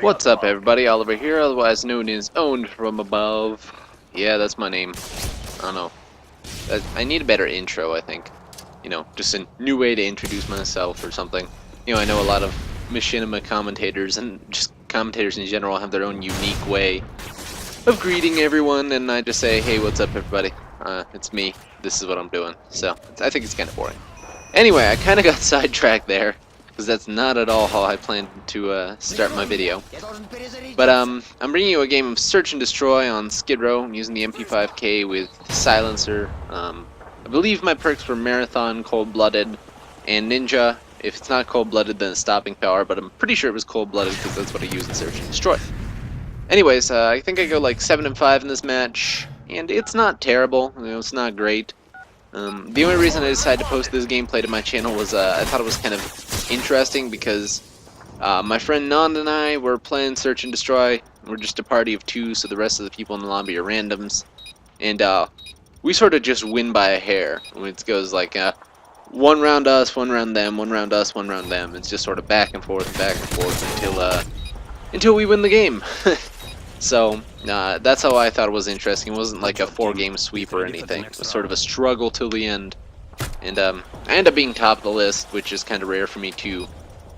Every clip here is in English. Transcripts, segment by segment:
What's up, everybody? Oliver here, otherwise known as Owned from Above. Yeah, that's my name. I don't know. I need a better intro, I think. You know, just a new way to introduce myself or something. You know, I know a lot of machinima commentators and just commentators in general have their own unique way of greeting everyone, and I just say, hey, what's up, everybody? It's me. This is what I'm doing. So, I think it's kind of boring. Anyway, I kind of got sidetracked there, because that's not at all how I planned to start my video. But I'm bringing you a game of Search and Destroy on Skid Row. I'm using the MP5K with Silencer. I believe my perks were Marathon, Cold-Blooded, and Ninja. If it's not Cold-Blooded, then it's Stopping Power, but I'm pretty sure it was Cold-Blooded because that's what I use in Search and Destroy. Anyways, I think I go like 7-5 in this match, and it's not terrible. You know, it's not great. The only reason I decided to post this gameplay to my channel was I thought it was kind of interesting because my friend Nand and I were playing Search and Destroy. We're just a party of two, so the rest of the people in the lobby are randoms. And we sort of just win by a hair. It goes like one round us, one round them, one round us, one round them. It's just sort of back and forth until we win the game. So, that's how I thought it was interesting. It wasn't like a 4-game sweep or anything. It was sort of a struggle till the end. And I ended up being top of the list, which is kind of rare for me too.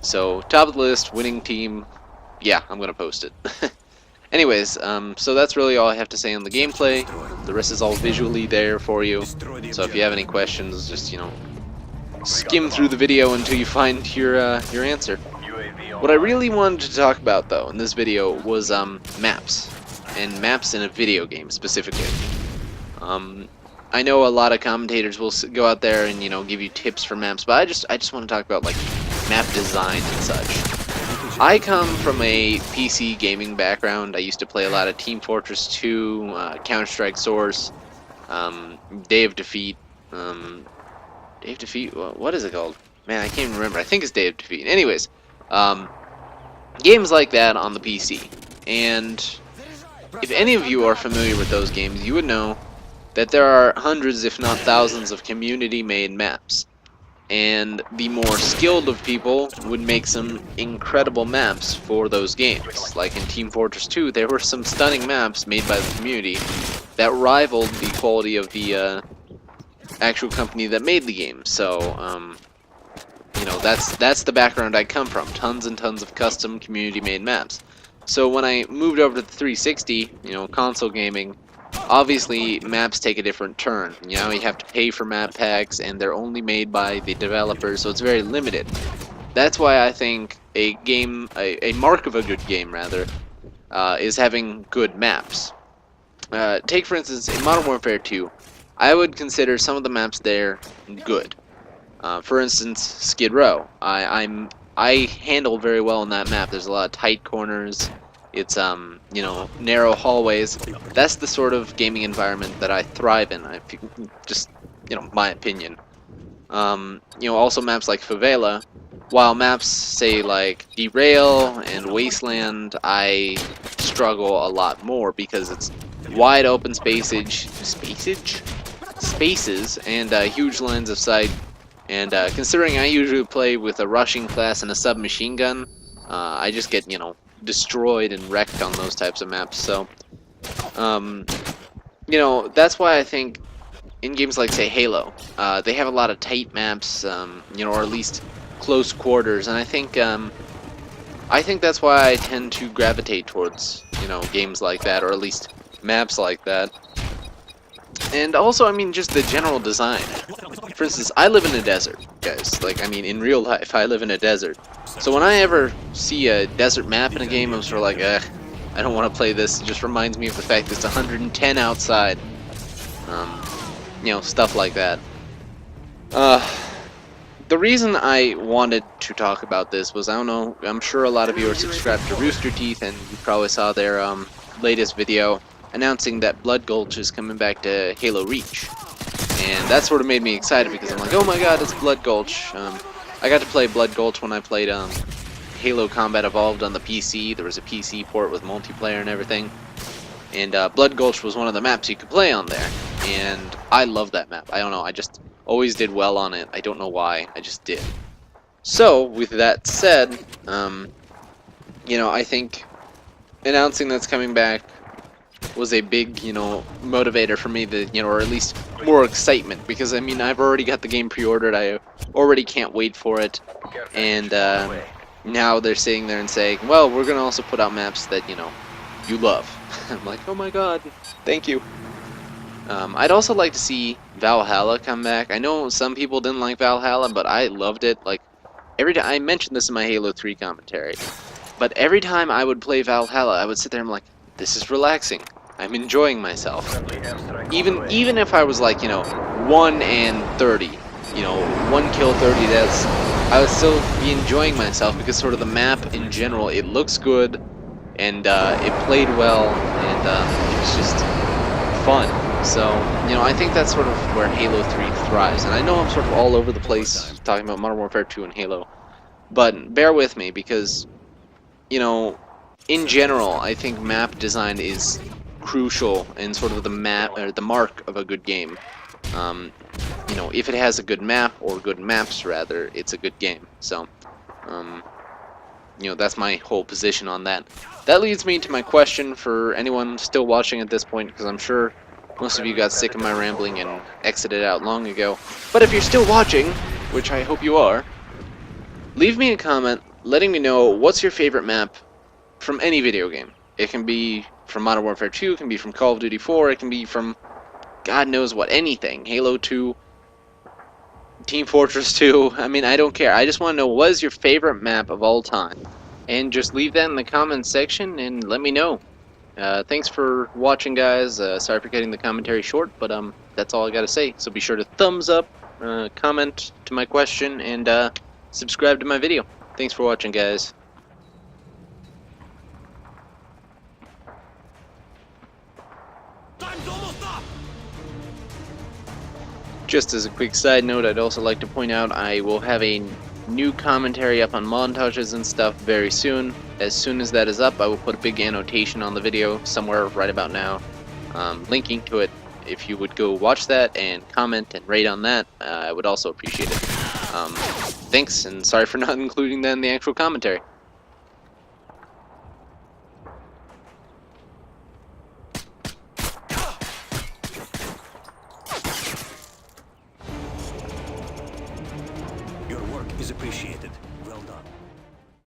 So, top of the list, winning team, yeah, I'm going to post it. Anyways, so that's really all I have to say on the gameplay. The rest is all visually there for you. So if you have any questions, just, you know, skim through the video until you find your answer. What I really wanted to talk about, though, in this video was maps, and maps in a video game specifically. I know a lot of commentators will go out there and, you know, give you tips for maps, but I just want to talk about like map design and such. I come from a PC gaming background. I used to play a lot of Team Fortress 2, Counter-Strike Source, Day of Defeat. Day of Defeat. What is it called? Man, I can't even remember. I think it's Day of Defeat. Anyways. Games like that on the PC, and if any of you are familiar with those games, you would know that there are hundreds, if not thousands, of community-made maps, and the more skilled of people would make some incredible maps for those games. Like in Team Fortress 2, there were some stunning maps made by the community that rivaled the quality of the actual company that made the game. So, you know, that's the background I come from. Tons and tons of custom community-made maps. So when I moved over to the 360, you know, console gaming, obviously maps take a different turn. You know, you have to pay for map packs, and they're only made by the developers, so it's very limited. That's why I think a mark of a good game, rather, is having good maps. Take, for instance, in Modern Warfare 2, I would consider some of the maps there good. For instance, Skid Row. I handle very well in that map. There's a lot of tight corners. It's you know, narrow hallways. That's the sort of gaming environment that I thrive in. Just, you know, my opinion. You know, also maps like Favela. While maps say like Derail and Wasteland, I struggle a lot more because it's wide open spaces and huge lines of sight. And considering I usually play with a rushing class and a submachine gun, I just get, you know, destroyed and wrecked on those types of maps. So, you know, that's why I think in games like, say, Halo, they have a lot of tight maps, you know, or at least close quarters. And I think that's why I tend to gravitate towards, you know, games like that, or at least maps like that. And also, I mean, just the general design. For instance, I live in a desert, guys. Like, I mean, in real life, I live in a desert. So when I ever see a desert map in a game, I'm sort of like, I don't want to play this. It just reminds me of the fact that it's 110 outside. You know, stuff like that. The reason I wanted to talk about this was, I don't know, I'm sure a lot of you are subscribed to Rooster Teeth, and you probably saw their latest video announcing that Blood Gulch is coming back to Halo Reach. And that sort of made me excited because I'm like, oh my god, it's Blood Gulch. I got to play Blood Gulch when I played Halo Combat Evolved on the PC. There was a PC port with multiplayer and everything. And Blood Gulch was one of the maps you could play on there. And I love that map. I don't know, I just always did well on it. I don't know why, I just did. So, with that said, you know, I think announcing that's coming back was a big, you know, motivator for me to, you know, or at least more excitement, because I mean, I've already got the game pre-ordered, I already can't wait for it, and now they're sitting there and saying, well, we're gonna also put out maps that, you know, you love. I'm like, oh my god, thank you. I'd also like to see Valhalla come back. I know some people didn't like Valhalla, but I loved it. Like, every time, I mentioned this in my Halo 3 commentary, but every time I would play Valhalla, I would sit there and I'm like, this is relaxing. I'm enjoying myself. Even if I was like, you know, 1 and 30, you know, 1 kill, 30 deaths, I would still be enjoying myself because sort of the map in general, it looks good, and it played well, and it was just fun. So, you know, I think that's sort of where Halo 3 thrives. And I know I'm sort of all over the place talking about Modern Warfare 2 and Halo, but bear with me because, you know, in general, I think map design is crucial in sort of the map or the mark of a good game. You know, if it has a good map or good maps rather, it's a good game. So, you know, that's my whole position on that. That leads me to my question for anyone still watching at this point, because I'm sure most of you got sick of my rambling and exited out long ago. But if you're still watching, which I hope you are, leave me a comment letting me know what's your favorite map from any video game. It can be from Modern Warfare 2, it can be from Call of Duty 4, it can be from God knows what, anything. Halo 2, Team Fortress 2, I mean, I don't care. I just want to know what is your favorite map of all time. And just leave that in the comments section and let me know. Thanks for watching, guys. Sorry for cutting the commentary short, but that's all I gotta say. So be sure to thumbs up, comment to my question, and subscribe to my video. Thanks for watching, guys. Just as a quick side note, I'd also like to point out I will have a new commentary up on montages and stuff very soon. As soon as that is up, I will put a big annotation on the video somewhere right about now, linking to it. If you would go watch that and comment and rate on that, I would also appreciate it. Thanks, and sorry for not including that in the actual commentary. Your work is appreciated.